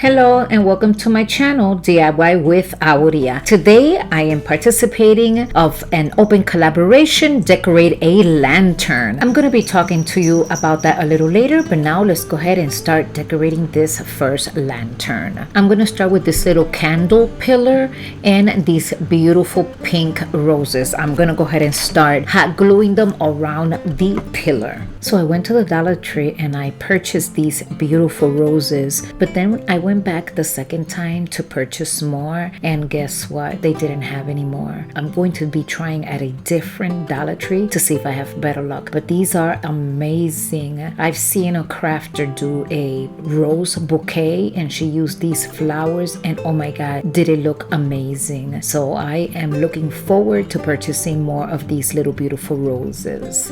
Hello and welcome to my channel DIY with Aurea. Today I am participating of an open collaboration, decorate a lantern. I'm going to be talking to you about that a little later, but now let's go ahead and start decorating this first lantern. I'm going to start with this little candle pillar and these beautiful pink roses. I'm going to go ahead and start hot gluing them around the pillar. So I went to the Dollar Tree and I purchased these beautiful roses, but then I went back the second time to purchase more, and guess what? They didn't have any more. I'm going to be trying at a different Dollar Tree to see if I have better luck, but these are amazing. I've seen a crafter do a rose bouquet and she used these flowers, and oh my god, did it look amazing. So I am looking forward to purchasing more of these little beautiful roses.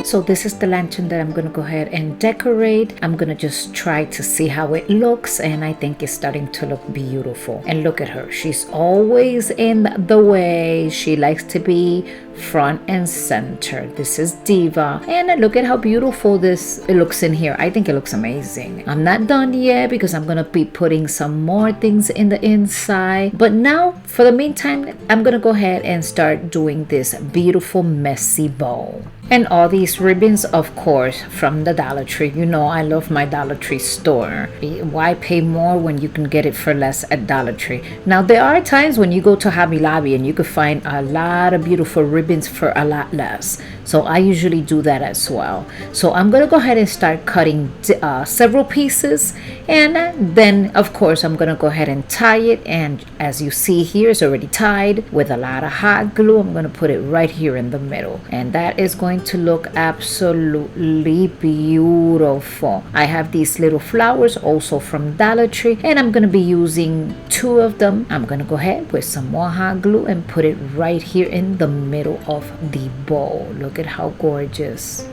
So this is the lantern that I'm going to go ahead and decorate. I'm going to just try to see how it looks, and I think it's starting to look beautiful. And look at her. She's always in the way. She likes to be front and center. This is Diva, and look at how beautiful it looks in here. I think it looks amazing. I'm not done yet because I'm going to be putting some more things in the inside. But now, for the meantime, I'm going to go ahead and start doing this beautiful messy bow. And all these ribbons, of course, from the Dollar Tree. You know I love my Dollar Tree store. Why pay more when you can get it for less at Dollar Tree? Now, there are times when you go to Hobby Lobby and you could find a lot of beautiful ribbons for a lot less. So I usually do that as well. So I'm going to go ahead and start cutting several pieces. And then, of course, I'm going to go ahead and tie it. And as you see here, it's already tied with a lot of hot glue. I'm going to put it right here in the middle. And that is going to look absolutely beautiful. I have these little flowers also from Dollar Tree, and I'm going to be using 2 of them. I'm going to go ahead with some more hot glue and put it right here in the middle of the bowl. Look at how gorgeous.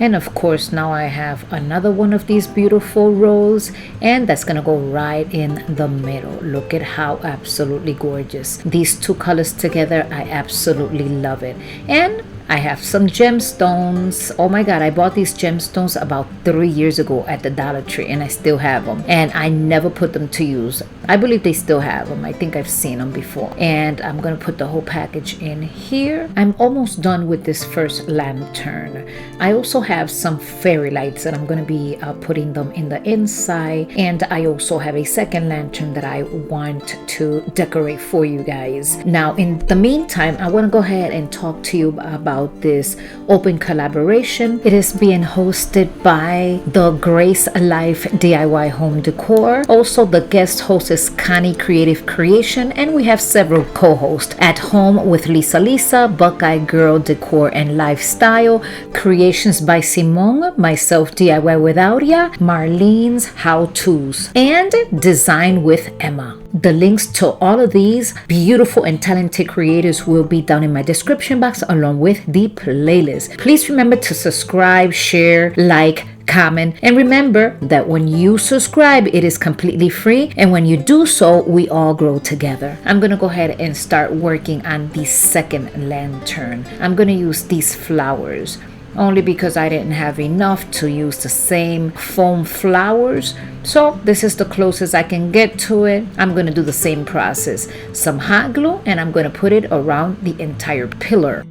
And of course, now I have another one of these beautiful rolls, and that's gonna go right in the middle. Look at how absolutely gorgeous. These 2 colors together, I absolutely love it. And I have some gemstones. Oh my god, I bought these gemstones about 3 years ago at the Dollar Tree, and I still have them. And I never put them to use. I believe they still have them. I think I've seen them before. And I'm going to put the whole package in here. I'm almost done with this first lantern. I also have some fairy lights, and I'm going to be putting them in the inside. And I also have a second lantern that I want to decorate for you guys. Now, in the meantime, I want to go ahead and talk to you about this open collaboration. It is being hosted by the Grace Life DIY Home Decor. Also, the guest host is Connie Creative Creation, and we have several co-hosts: At Home with Lisa, Buckeye Girl Decor and Lifestyle, Creations by Simone, myself DIY with Aurea, Marlene's How To's, and Design with Emma. The links to all of these beautiful and talented creators will be down in my description box along with the playlist. Please remember to subscribe, share, like, comment, and remember that when you subscribe, it is completely free, and when you do so, we all grow together. I'm gonna go ahead and start working on the second lantern. I'm gonna use these flowers only because I didn't have enough to use the same foam flowers. So this is the closest I can get to it. I'm going to do the same process. Some hot glue, and I'm going to put it around the entire pillar.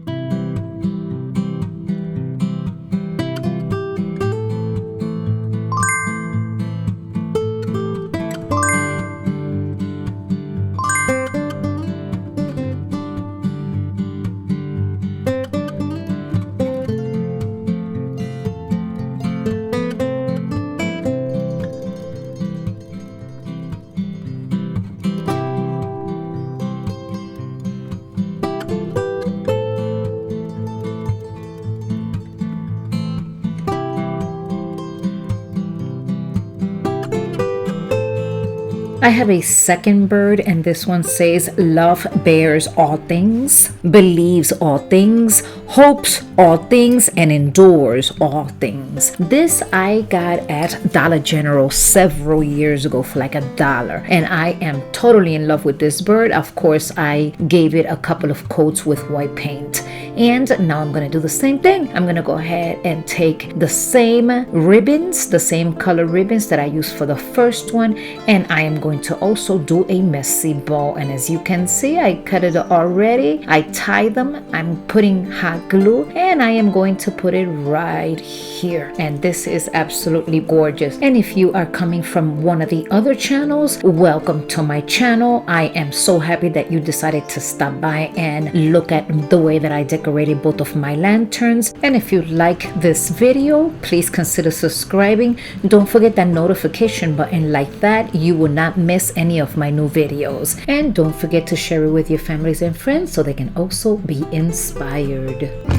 I have a second bird, and this one says, love bears all things, believes all things, hopes all things, and endures all things. This I got at Dollar General several years ago for like $1, and I am totally in love with this bird. Of course, I gave it a couple of coats with white paint, and now I'm going to do the same thing. I'm going to go ahead and take the same ribbons, the same color ribbons that I used for the first one, and I am going to also do a messy bow. And as you can see, I cut it already. I tie them. I'm putting hot glue, and I am going to put it right here. And this is absolutely gorgeous. And if you are coming from one of the other channels, welcome to my channel. I am so happy that you decided to stop by and look at the way that I decorated both of my lanterns. And if you like this video, please consider subscribing. Don't forget that notification button. Like that, you will not miss any of my new videos. And don't forget to share it with your families and friends so they can also be inspired.